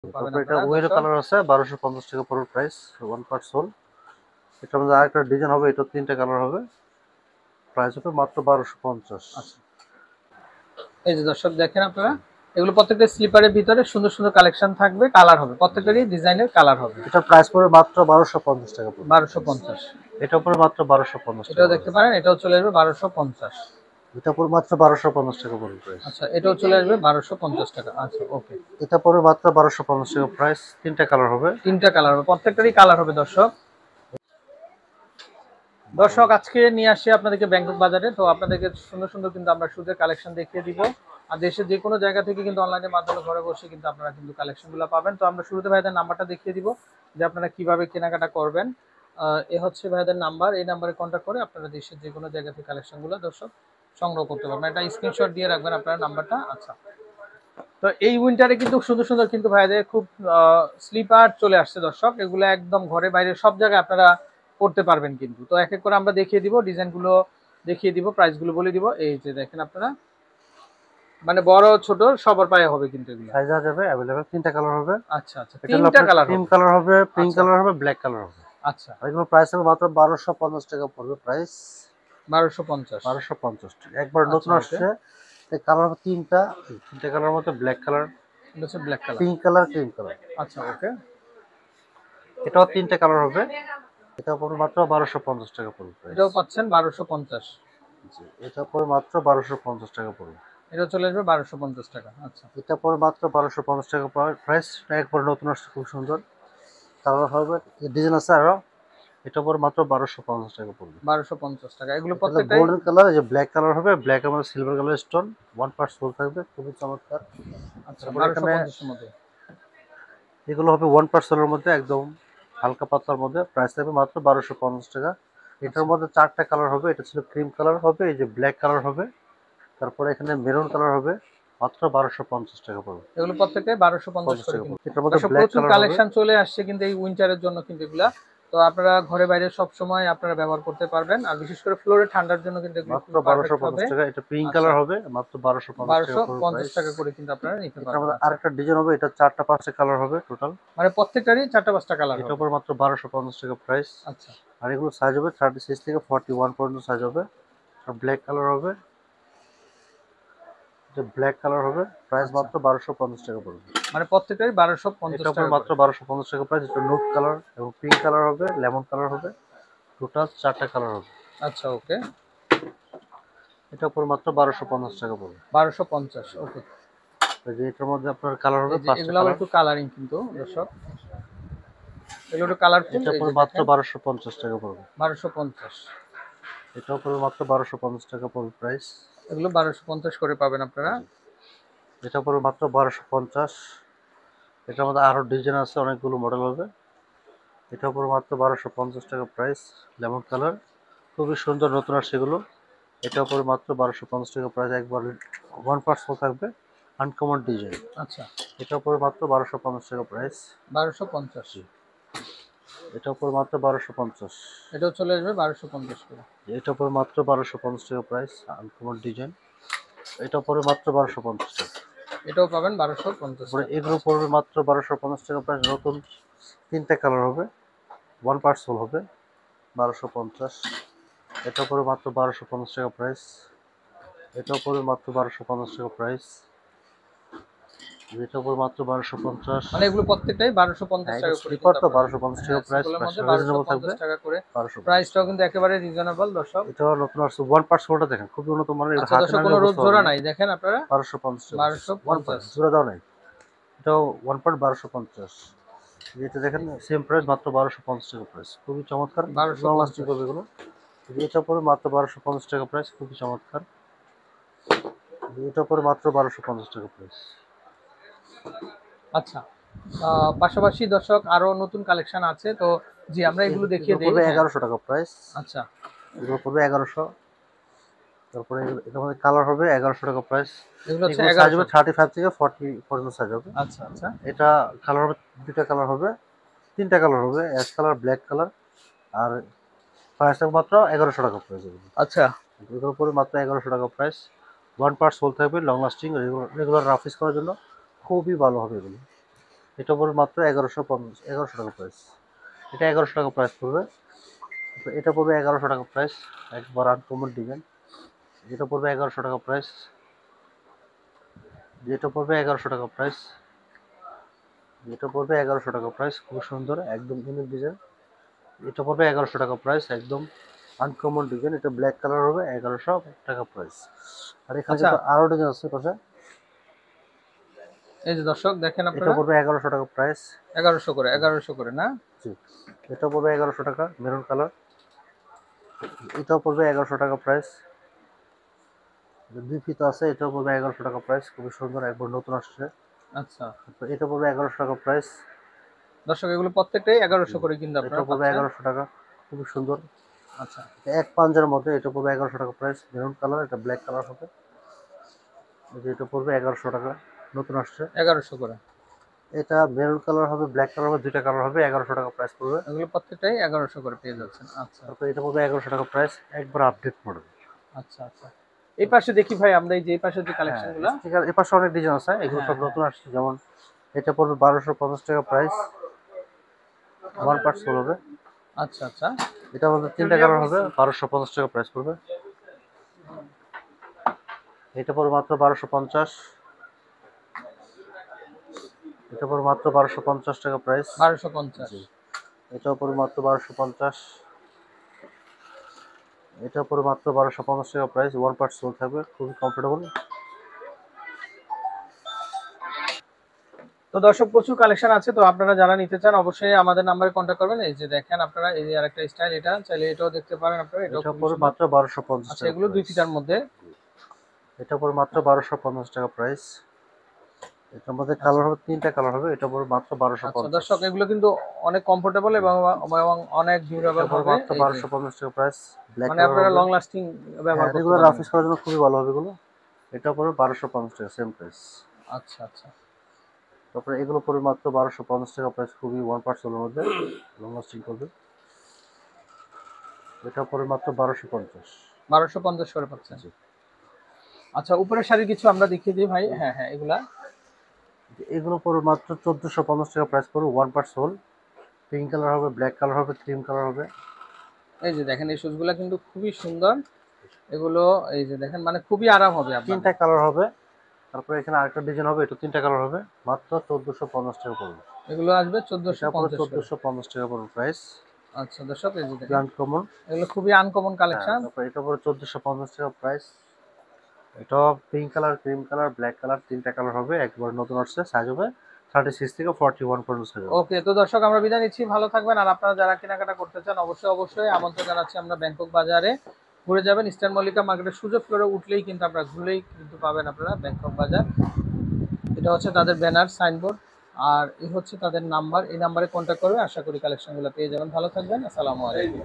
পাবেন তারপর এটা আপনারা ওয়েরো দর্শক। কালার আছে 1250 টাকা পড়বে প্রাইস, ওয়ান পার্ট সোল। এটার মধ্যে আরেকটা ডিজাইন হবে, এটা তিনটা কালার হবে, প্রাইস হবে মাত্র 1250। আচ্ছা, এই যে দর্শক দেখেন আপনারা, এগুলো প্রত্যেকটা স্লিপারের ভিতরে সুন্দর সুন্দর কালেকশন থাকবে, কালার হবে, প্রত্যেকটারই ডিজাইনের কালার হবে। এটার প্রাইস পড়বে মাত্র 1250 টাকা পড়বে। 1250। এটা পড়বে মাত্র 1250 টাকা এটাও দেখতে পড়বে। পারেন, এটাও চলে আসবে 1250। এটা পড়বে মাত্র 1250 টাকা পড়বে প্রাইস। আচ্ছা, এটাও চলে আসবে 1250 টাকা। আচ্ছা, ওকে। এটা পড়বে মাত্র 1250 টাকা প্রাইস, তিনটা কালার হবে। তিনটা কালার হবে, প্রত্যেকটারই কালার হবে দর্শক। দর্শক আজকে নিয়ে আসি আপনাদেরকে ব্যাংকক বাজারে, তো আপনাদেরকে সুন্দর সুন্দর কিন্তু আমরা শুজের কালেকশন দেখিয়ে দিব। আর দেশের যে কোনো জায়গা থেকে কিন্তু অনলাইনের মাধ্যমে ঘরে বসে কিন্তু আপনারা কিন্তু কালেকশনগুলো পাবেন। তো আমরা শুরুতে ভাইদের নাম্বারটা দেখিয়ে দিব যে আপনারা কিভাবে কেনাকাটা করবেন। এ হচ্ছে ভাইদের নাম্বার, এই নাম্বারে কন্ট্যাক্ট করে আপনারা দেশের যে কোনো জায়গা থেকে কালেকশনগুলো দর্শক সংগ্রহ করতে পারবেন। একটা স্ক্রিনশট দিয়ে রাখবেন আপনারা নাম্বারটা। আচ্ছা, তো এই উইন্টারে কিন্তু সুন্দর সুন্দর কিন্তু ভাইদের খুব স্লিপার চলে আসছে দর্শক, এগুলো একদম ঘরে বাইরে সব জায়গায় আপনারা পড়তে পারবেন কিন্তু। তো এক এক করে আমরা দেখিয়ে দিব, ডিজাইনগুলো দেখিয়ে দিব, প্রাইসগুলো বলে দিব। এই যে দেখেন আপনারা, মানে বড় ছোট সবার পায়ে হবে কিন্তু এগুলো। সাইজ যাবে अवेलेबल, তিনটা কালার হবে। আচ্ছা আচ্ছা, এটা হলো তিনটা আপনার কালার ক্রিম হবে। কালার হবে, পিঙ্ক আচ্ছা কালার হবে, ব্ল্যাক কালার হবে। আচ্ছা, আর এগুলো প্রাইস হবে মাত্র 1250 টাকা পড়বে প্রাইস। 1250। 1250 টাকা একবার আচ্ছা, নতুন ওকে। আসছে। এই কালার হবে তিনটা, তিনটা কালার মধ্যে ব্ল্যাক কালার, এটা হচ্ছে black colour. Pink colour, cream colour. আচ্ছা, ওকে। এটাও তিনটা কালার হবে। এটা পড়বে মাত্র 1250 টাকা পড়বে প্রাইস। এটাও পাচ্ছেন 1250। জি, এটা পড়বে মাত্র 1250 টাকা পড়বে। এটা চলে আসবে 1250 টাকা। আচ্ছা এটা পড়বে মাত্র 1250 টাকা প্রাইস। একবার নতুন আসছে, খুব সুন্দর কালার হবে, ডিজাইন আছে আরো। এটা পড়বে মাত্র 1250 টাকা পড়বে। 1250 টাকা, এগুলো এটা হলো প্রত্যেকটাই। গোল্ডেন কালার, এই যে ব্ল্যাক কালার হবে, ব্ল্যাক এর মধ্যে silver colour stone, one part soul থাকবে, খুবই চমৎকার। আচ্ছা, তারপরে এখানে 1250 এর মধ্যে। এগুলো হবে ওয়ান পার্ট সোলের মধ্যে, একদম হালকা পাতলার মধ্যে, প্রাইস থাকবে মাত্র 1250 টাকা। এটার আচ্ছা মধ্যে চারটা কালার হবে, এটা ছিল ক্রিম কালার হবে, এই যে ব্ল্যাক কালার হবে, তারপরে এখানে মেরুন কালার হবে, মাত্র 1250 টাকা পড়বে। এগুলো প্রত্যেকটাই 1250 50 করে টাকা কিন্তু। পড়বে। এটার মধ্যে দর্শক ব্ল্যাক প্রচুর কালার হবে, কালেকশন চলে আসছে কিন্তু এই উইন্টারের জন্য কিন্তু এগুলা। তো আপনারা ঘরে বাইরে সব সময় আপনারা ব্যবহার করতে পারবেন, আর বিশেষ করে ফ্লোরে ঠান্ডার জন্য কিন্তু এগুলো মাত্র খুব পারফেক্ট 1250 হবে। টাকা। এটা পিঙ্ক আচ্ছা, কালার হবে, মাত্র 1250 টাকা পড়বে 1250 প্রাইস। টাকা করে কিন্তু আপনারা নিতে এটার পারবেন। মধ্যে আচ্ছা, আরেকটা ডিজাইন হবে, এটা চারটা পাঁচটা কালার হবে টোটাল। মানে প্রত্যেকটারই 4টা 5টা কালার এটার হবে। উপর মাত্র 1250 টাকা প্রাইস। আচ্ছা আর এগুলো সাইজ হবে 36 থেকে 41 পর্যন্ত সাইজ হবে। আর ব্ল্যাক কালার হবে, এটা ব্ল্যাক কালার হবে, প্রাইস আচ্ছা, মাত্র 1250 টাকা পড়বে। মানে প্রত্যেকটারই এটা 1250 উপর টাকা মাত্র করে। 1250 টাকা প্রাইস। এটা নুড কালার এবং পিঙ্ক কালার হবে, লেমন কালার হবে, টোটাল চারটা কালার হবে। আচ্ছা, ওকে। এটা উপর মাত্র 1250 টাকা পড়বে। 1250, ওকে। এই যে এটার মধ্যে আপনার কালার হবে এই যে পাঁচটা এগুলো আবার কালার। একটু কালারিং কিন্তু দর্শক, এগুলো একটু কালারফুল। এটা এই উপর যে মাত্র দেখেন, 1250 টাকা পড়বে। 1250। এটা উপর মাত্র 1250 টাকা পড়বে প্রাইস। এগুলো 1250 করে পাবেন আপনারা। জি, এটা উপর মাত্র 1250। এটার মধ্যে আরো ডিজাইন আছে, অনেকগুলো মডেল হবে। এটা উপর মাত্র 1250 টাকা প্রাইস, লেমন কালার, খুবই সুন্দর নতুন আর সেগুলো। এটা উপর মাত্র 1250 টাকা প্রাইস, একবার ওয়ান পার্ট থাকবে, আনকমন ডিজাইন। আচ্ছা, এটা উপর মাত্র 1250 টাকা প্রাইস। 1250। জি, এটা উপর মাত্র 1250। এটাও চলে আসবে 1250 করে। এটা উপর মাত্র 1250 টাকা প্রাইস, আনকমন ডিজাইন। এটা পড়বে মাত্র 1250 টাকা। এটাও পাবেন 1250 তারপরে টাকা। এগুলো আচ্ছা পড়বে মাত্র 1250 টাকা প্রাইস, নতুন তিনটা কালার হবে, ওয়ান পার্ট সোল হবে, 1250। এটা পড়বে মাত্র 1250 টাকা প্রাইস। এটা পড়বে মাত্র 1250 টাকা প্রাইস। এটা পড়বে মাত্র 1250। মানে এগুলো প্রত্যেকটাই 1250 হ্যাঁ, এটা টাকা করে স্লিপার কিন্তু তো আপনারা। 1250 টাকা হ্যাঁ, প্রাইস, সিম্পলের প্রাইস মধ্যে রিজনেবল থাকবে। 1250 টাকা করে। 1250 প্রাইসটাও টাকা। কিন্তু একেবারে রিজনেবল দর্শক। এটা নতুন আসছে ওয়ান পার্ট সোলটা, দেখেন খুবই উন্নত মানের, এটা আচ্ছা হাতে দর্শক, নালে কোনো রোদ বুঝতে জোড়া পারবেন না। নাই, দেখেন আপনারা। 1250 টাকা ওয়ান পার্ট, 1250। জোড়া দাও নাই। এটাও ওয়ান পার্ট 1250। এটা দেখেন সেম প্রাইস, মাত্র 1250 টাকা প্রাইস, খুবই চমৎকার, লং লাস্টিং 1250। করবে এগুলো। এটা পরে মাত্র 1250 টাকা প্রাইস, খুবই চমৎকার। এটা পরে মাত্র 1250 টাকা প্রাইস। আচ্ছা, পাশাপাশি দর্শক আরো নতুন কালেকশন আছে, তো জি আমরা এগুলো দেখিয়ে এগুলো দেই। পড়বে হ্যাঁ, 1100 টাকা প্রাইস। আচ্ছা এগুলো পড়বে 1100। তারপরে এটার মধ্যে কালার হবে 1100 টাকা প্রাইস। এগুলো হচ্ছে এগুলো সাইজ 1100। হবে 35 থেকে 40 পর্যন্ত সাইজ হবে। আচ্ছা আচ্ছা এটা কালার হবে, দুইটা কালার হবে, তিনটা কালার হবে, অ্যাশ কালার, ব্ল্যাক কালার। আর প্রাইস থাকবে মাত্র 1100 টাকা প্রাইস। আচ্ছা। এগুলোর পরে মাত্র 1100 টাকা প্রাইস। ওয়ান পার্ট সোল থাকবে, long lasting, regular rough use করার জন্য খুবই ভালো হবে এগুলো। এটা পড়বে মাত্র 1150 টাকা প্রাইস। এটা 1100 টাকা প্রাইস পড়বে। তো এটা পড়বে 1100 টাকা প্রাইস, একবার আনকমন ডিজাইন। যেটা পড়বে 1100 টাকা প্রাইস, যেটা পড়বে 1100 টাকা প্রাইস, যেটা পড়বে 1100 টাকা প্রাইস, খুব সুন্দর একদম ইউনিক ডিজাইন। এটা পড়বে 1100 টাকা প্রাইস, একদম আনকমন ডিজাইন। এটা ব্ল্যাক কালার হবে, 1100 টাকা প্রাইস। আর এখানে আচ্ছা, কিন্তু আরো ডিজাইন আছে পাশে। এই যে দর্শক দেখেন এটা আপনারা, পড়বে 1100 টাকা প্রাইস। 1100 করে না? জি, এটা পড়বে 1100 টাকা, মেরুন কালার। এটাও পড়বে 1100 টাকা প্রাইস। দুই ফিতা আছে, এটাও পড়বে 1100 টাকা প্রাইস, খুবই সুন্দর একবার নতুন আসছে। আচ্ছা তো এটা পড়বে 1100 টাকা প্রাইস। দর্শক, এগুলো প্রত্যেকটাই 1100 করে কিন্তু এটা আপনারা পড়বে পাচ্ছেন। 1100 টাকা, খুবই সুন্দর। আচ্ছা, এক পাঞ্জার মধ্যে এটা পড়বে 1100 টাকা প্রাইস, মেরুন কালার, এটা ব্ল্যাক কালার হবে। এটা পড়বে 1100 টাকা, নতুন আসছে। 1100 করে। এটা মেরুন কালার হবে, ব্ল্যাক কালার হবে, দুইটা কালার হবে, 1100 টাকা প্রাইস পড়বে। এগুলো প্রত্যেকটাই 1100 করে পেয়ে যাচ্ছেন। আচ্ছা তারপর এটা পড়বে 1100 টাকা প্রাইস, একবার আপডেট মডেল। আচ্ছা আচ্ছা, এই পাশে দেখি ভাই, আমরা এই যে এই পাশে যে হ্যাঁ, কালেকশন গুলা। স্টিকার এর পাশে অনেক ডিজাইন আছে, এগুলো সব হ্যাঁ, নতুন আসছে। যেমন এটা পড়বে 1250 টাকা প্রাইস, ওয়ান পার্ট সোল হবে। আচ্ছা আচ্ছা, এটা আমাদের তিনটা কালার হবে, 1250 টাকা প্রাইস পড়বে। এটা পড়বে মাত্র 1250। এটা পড়বে মাত্র 1250 টাকা প্রাইস। 1250। এটাও পড়বে মাত্র 1250। এটা পড়বে মাত্র 1250 টাকা প্রাইস, ওয়ান পার্ট সোল থাকবে, খুবই কমফোর্টেবল। তো দর্শক, প্রচুর কালেকশন আছে, তো আপনারা যারা নিতে চান অবশ্যই আমাদের নাম্বারে কন্ট্যাক্ট করবেন। এই যে দেখেন আপনারা, এই যে আরেকটা স্টাইল, এটা চাইলে এটাও দেখতে পারেন আপনারা, এটাও এটা খুবই পড়বে সুন্দর। মাত্র 1250 আচ্ছা, টাকা এগুলো দুই প্রাইস। ফিটার মধ্যে। এটা পড়বে মাত্র 1250 টাকা প্রাইস। এটার মধ্যে আচ্ছা কালার হবে, তিনটা কালার হবে। এটা পড়বে মাত্র আচ্ছা 1250। দর্শক, এগুলো কিন্তু অনেক কমফোর্টেবল এবং অনেক এটা ডিউরেবল পড়বে হবে। মাত্র এই যে 1250 টাকা প্রাইস, ব্ল্যাক মানে কালার আপনারা হবে। লং লাস্টিং ব্যবহার হ্যাঁ, করতে রেগুলার পারবেন। অফিস করার জন্য খুবই ভালো হবে এগুলো। এটা পড়বে 1250 টাকা, সেম প্রাইস। আচ্ছা আচ্ছা, তারপরে এগুলো পড়বে মাত্র 1250 টাকা প্রাইস, খুবই ওয়ান পার্ট সোলের মধ্যে, লং লাস্টিং করবে। এটা পড়বে মাত্র 1250। 1250 করে পাচ্ছেন। জি। আচ্ছা, উপরের শাড়ি কিছু আমরা দেখিয়ে দিই ভাই। হ্যাঁ হ্যাঁ, এগুলা এগুলো পড়বে মাত্র 1450 টাকা প্রাইস পড়বে, one part soul. Pink colour হবে, ব্ল্যাক কালার হবে, ক্রিম কালার হবে। এই যে দেখেন, এই শুজগুলা কিন্তু খুবই সুন্দর। এগুলো এই যে দেখেন, মানে খুবই আরাম হবে তিনটা আপনাদের। কালার হবে। তারপরে এখানে আরেকটা ডিজাইন হবে, এটা তিনটা কালার হবে, মাত্র 1450 টাকা পড়বে। এগুলো আসবে এটা পড়বে 1450 করে। 1450 টাকা পড়বে প্রাইস, আচ্ছা দর্শক, এই যে খুবই দেখেন, আনকমন। এগুলো খুবই আনকমন হ্যাঁ, কালেকশন। তারপরে এটা পড়বে 1450 টাকা প্রাইস। এটা pink colour, cream colour, black colour, তিনটা কালার হবে, একবার নতুন আসছে। সাইজ হবে 36 থেকে 41 পর্যন্ত সাইজ হবে। ওকে, তো দর্শক আমরা বিদায় নিচ্ছি, ভালো থাকবেন। আর আপনারা যারা কেনাকাটা করতে চান অবশ্যই অবশ্যই আমন্ত্রণ জানাচ্ছি, আমরা ব্যাংকক বাজারে ঘুরে যাবেন। ইস্টার্ন মল্লিকা মার্কেটের সুযোগ ফ্লোরে উঠলেই কিন্তু আপনারা ঘুরলেই কিন্তু পাবেন আপনারা ব্যাংকক বাজার। এটা হচ্ছে তাদের ব্যানার সাইনবোর্ড, আর এই হচ্ছে তাদের নাম্বার। এই নাম্বারে কন্ট্যাক্ট করবে, আশা করি কালেকশনগুলো পেয়ে যাবেন। ভালো থাকবেন, আসসালামু আলাইকুম।